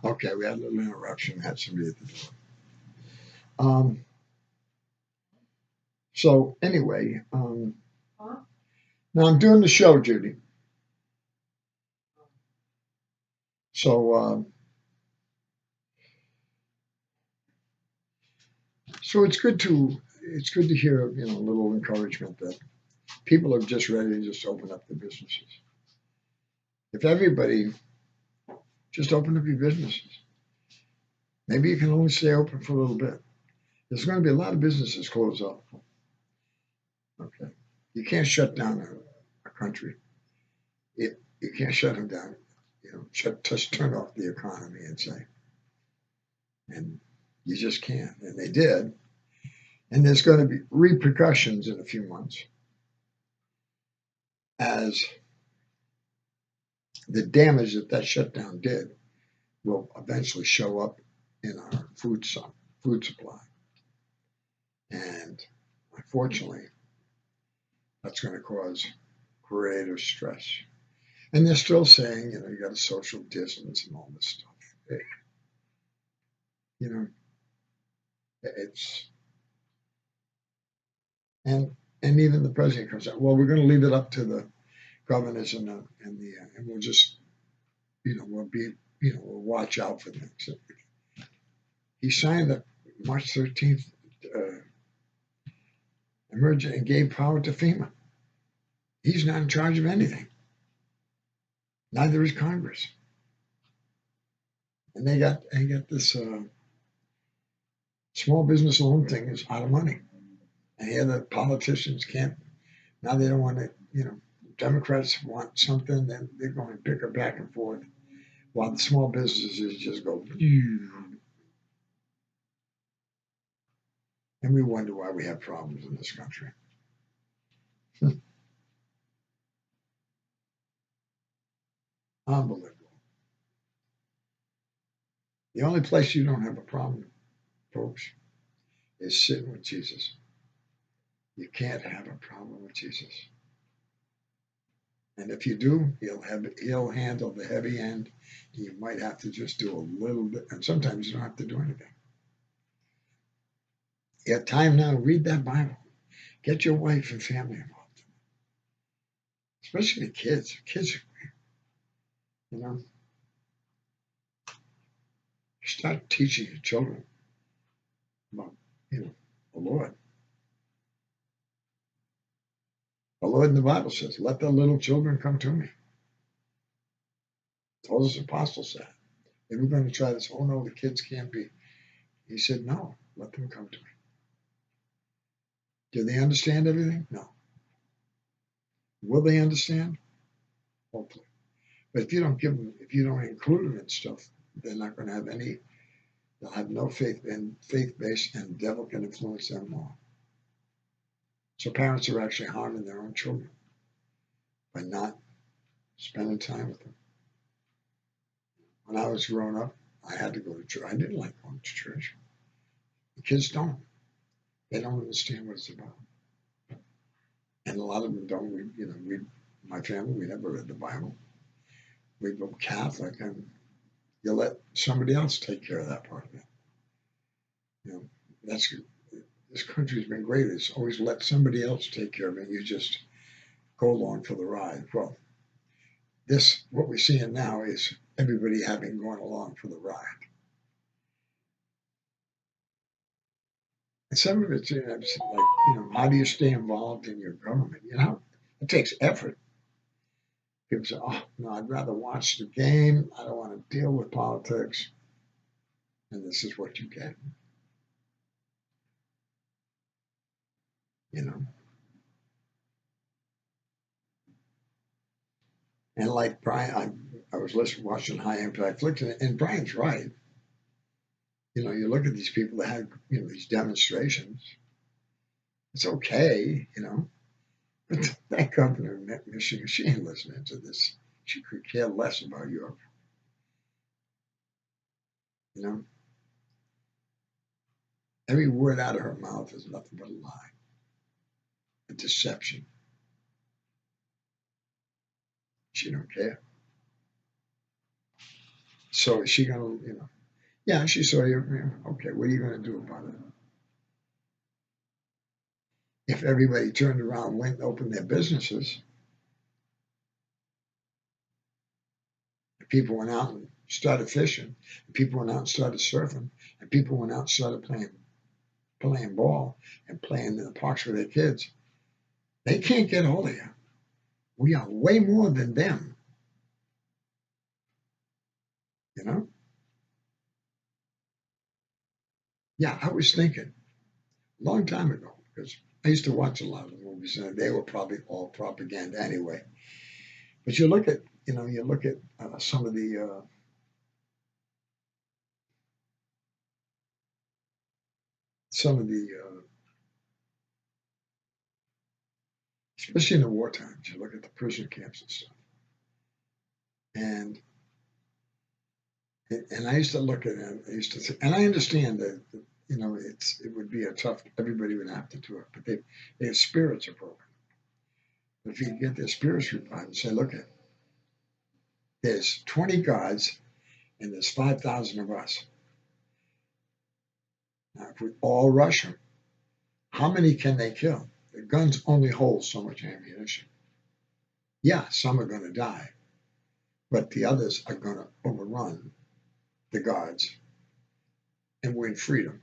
Okay, we had a little interruption. Had somebody at the door. Um, so anyway, now I'm doing the show, Judy. So so it's good to hear a little encouragement that people are just ready to just open up their businesses. If everybody just open up your businesses, maybe you can only stay open for a little bit. There's going to be a lot of businesses close up. Okay, you can't shut down a country. You can't shut them down. Just turn off the economy and say, and you just can't. And they did. And there's going to be repercussions in a few months as the damage that shutdown did will eventually show up in our food supply. And unfortunately, that's going to cause greater stress. And they're still saying, you got to social distance and all this stuff. You know, it's and even the president comes out. Well, we're going to leave it up to the governors and we'll just we'll be we'll watch out for things. He signed the March 13th emergency and gave power to FEMA. He's not in charge of anything. Neither is Congress. And they got this small business loan thing is out of money. And here the politicians can't. Now they don't want to. Democrats want something, then they're going to bicker back and forth, while the small businesses just go. And we wonder why we have problems in this country. Unbelievable. The only place you don't have a problem, folks, is sitting with Jesus. You can't have a problem with Jesus. And if you do, he'll handle the heavy end. You might have to just do a little bit, and sometimes you don't have to do anything. You have time now to read that Bible. Get your wife and family involved, especially the kids. Kids, you know, start teaching your children about, the Lord. The Lord in the Bible says, "Let the little children come to me." Told his apostles that. They were going to try this. Oh no, the kids can't be. He said, "No, let them come to me." Do they understand everything? No. Will they understand? Hopefully. But if you don't include them in stuff, they're not going to have any. They'll have no faith in faith-based, and the devil can influence them more. So parents are actually harming their own children by not spending time with them. When I was growing up, I had to go to church. I didn't like going to church. The kids don't. They don't understand what it's about. And a lot of them don't read. My family, we never read the Bible. We go Catholic, and you let somebody else take care of that part of it. That's this country's been great. It's always let somebody else take care of it. You just go along for the ride. Well, what we're seeing now is everybody having gone along for the ride. And some of it's like, how do you stay involved in your government? It takes effort. People say, oh, no, I'd rather watch the game. I don't want to deal with politics. And this is what you get. And like Brian, I was watching High Impact Flicks, and Brian's right. You look at these people that had, these demonstrations. It's okay, but that governor in Michigan, she ain't listening to this. She could care less about Europe. Every word out of her mouth is nothing but a lie, a deception. She don't care. So is she gonna, yeah, she saw you. Yeah, okay, what are you gonna do about it? If everybody turned around, went and opened their businesses, and people went out and started fishing, and people went out and started surfing, and people went out and started playing ball and playing in the parks with their kids, they can't get hold of you. We are way more than them, you know? Yeah, I was thinking a long time ago, because I used to watch a lot of the movies, and they were probably all propaganda anyway. But you look at some of the, especially in the war times, you look at the prison camps and stuff, and and I used to look at it. I used to, and I understand that it would be a tough. Everybody would have to do it, but their spirits are broken. If you get their spirits revived and say, look, there's 20 gods and there's 5,000 of us. Now, if we all rush them, how many can they kill? The guns only hold so much ammunition. Yeah, some are going to die, but the others are going to overrun the guards and win freedom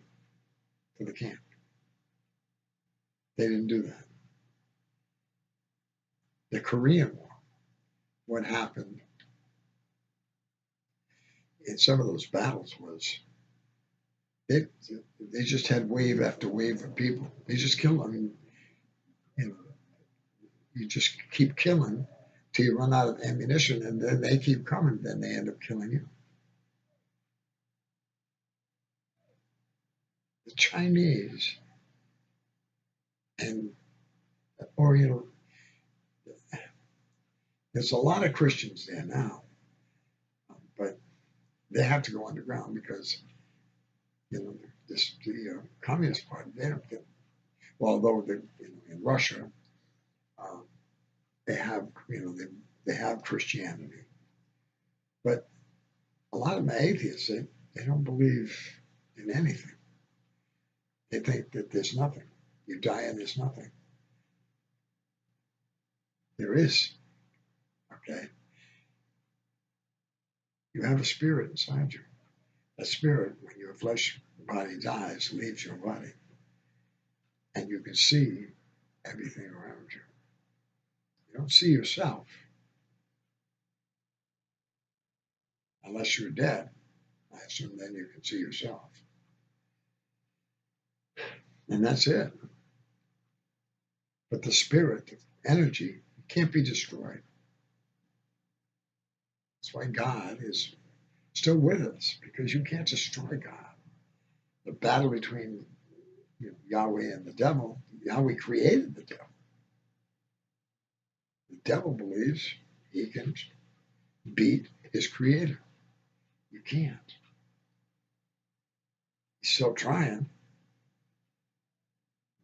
for the camp. They didn't do that. The Korean War, what happened in some of those battles was they they just had wave after wave of people. They just killed them. I mean, you know, you just keep killing till you run out of ammunition, and then they keep coming. Then they end up killing you. The Chinese and Oriental, there's a lot of Christians there now, but they have to go underground because the Communist Party, they don't get. Well, although in Russia, um, they have they have Christianity, but a lot of them are atheists. They don't believe in anything. They think that there's nothing. You die and there's nothing. There is. Okay. You have a spirit inside you. That spirit, when your flesh body dies, leaves your body, and you can see everything around you. You don't see yourself unless you're dead. I assume then you can see yourself, and that's it. But the spirit, the energy, can't be destroyed. That's why God is still with us, because you can't destroy God. The battle between Yahweh and the devil, Yahweh created the devil. The devil believes he can beat his creator. You can't. He's still trying,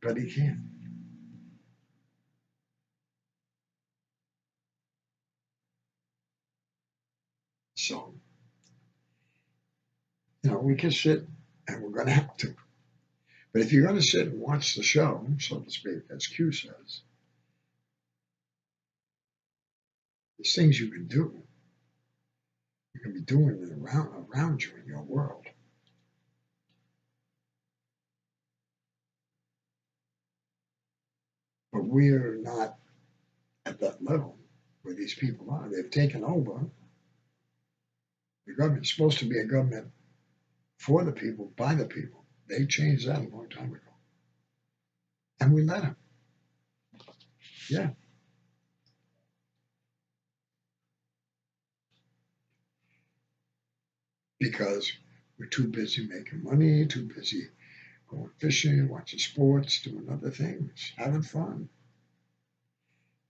but he can't. So, we can sit, and we're going to have to. But if you're going to sit and watch the show, so to speak, as Q says, there's things you can do. You can be doing it around you in your world. But we're not at that level where these people are. They've taken over. The government's supposed to be a government for the people, by the people. They changed that a long time ago. And we let them. Yeah. Because we're too busy making money, too busy going fishing, watching sports, doing other things, having fun.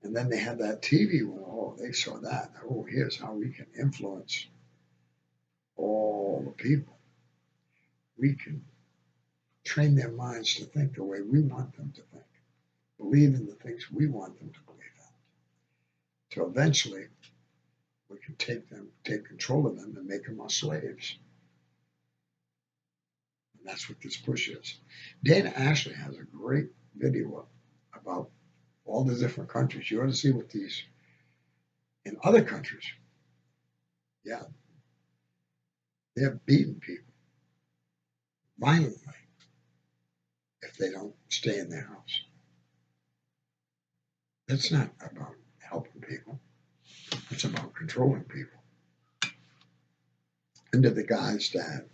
And then they had that TV one. Oh, they saw that. Oh, here's how we can influence all the people. We can train their minds to think the way we want them to think, believe in the things we want them to believe in. So eventually, we can take control of them, and make them our slaves. And that's what this push is. Dana Ashley has a great video about all the different countries. You ought to see what these in other countries. Yeah, they're beating people violently if they don't stay in their house. It's not about helping people. It's about controlling people. Under the guise that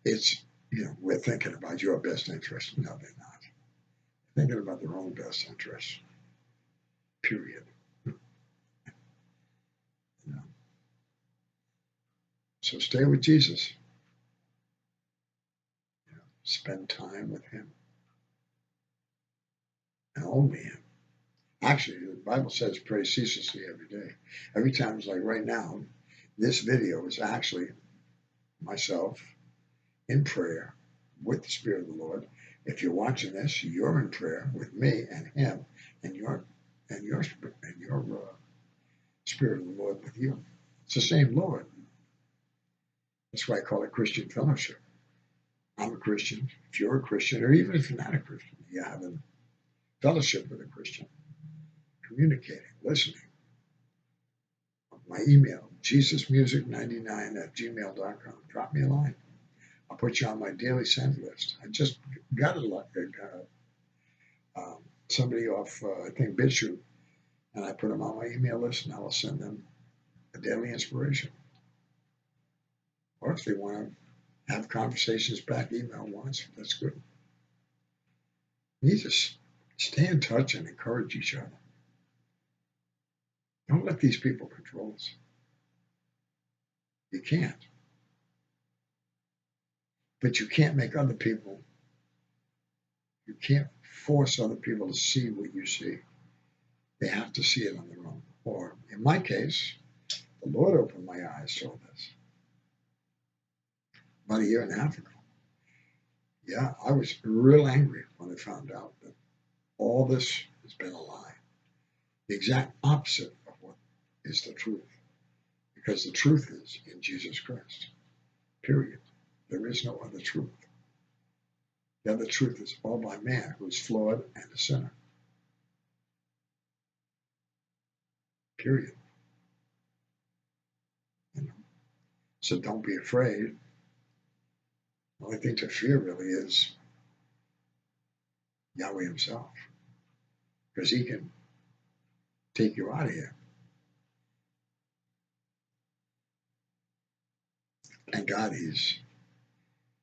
it's, we're thinking about your best interest. No, they're not. They're thinking about their own best interest. Period. So stay with Jesus. Spend time with him. And only him. Actually, the Bible says pray ceaselessly every day. Every time it's like right now, this video is actually myself in prayer with the Spirit of the Lord. If you're watching this, you're in prayer with me and him, and your Spirit of the Lord with you. It's the same Lord. That's why I call it Christian fellowship. I'm a Christian. If you're a Christian, or even if you're not a Christian, you're having fellowship with a Christian, communicating, listening. My email, jesusmusic99@gmail.com. Drop me a line. I'll put you on my daily send list. I just got somebody off, I think, BitChute, and I put them on my email list, and I will send them a daily inspiration. Or if they want to have conversations back, email once, that's good. We need to stay in touch and encourage each other. Don't let these people control us. You can't. But you can't make other people, you can't force other people to see what you see. They have to see it on their own. Or in my case, the Lord opened my eyes to this about a year and a half ago. Yeah, I was real angry when I found out that all this has been a lie. The exact opposite of what is the truth. Because the truth is in Jesus Christ. Period. There is no other truth. The other truth is all by man who is flawed and a sinner. Period. So don't be afraid. The only thing to fear really is Yahweh himself. Because he can take you out of here. Thank God he's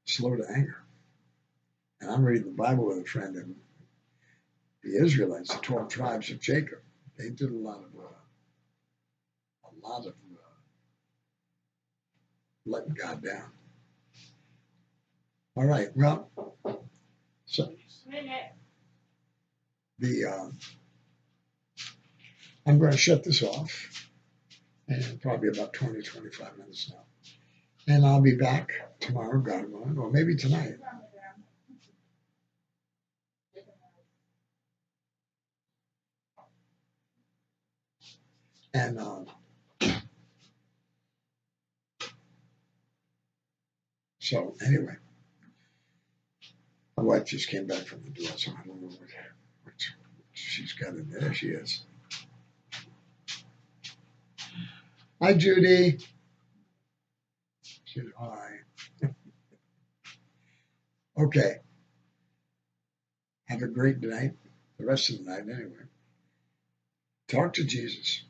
slow to anger. And I'm reading the Bible with a friend, and the Israelites, the 12 tribes of Jacob, they did a lot of letting God down. All right, well, so I'm going to shut this off, and probably about 20, 25 minutes now. And I'll be back tomorrow, God willing, or maybe tonight. And so anyway, my wife just came back from the door, so I don't know what she's got in there. There she is. Hi, Judy. She said, hi. Okay. Have a great night. The rest of the night, anyway. Talk to Jesus.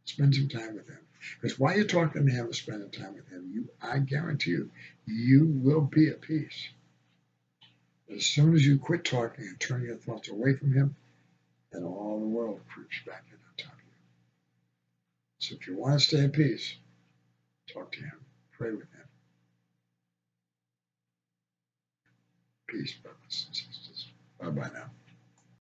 Spend some time with him. Because while you're talking to him and spending time with him, I guarantee you will be at peace. As soon as you quit talking and turn your thoughts away from him, then all the world creeps back in on top of you. So if you want to stay at peace, talk to him. Pray with him. Peace, brothers and sisters. Bye-bye now.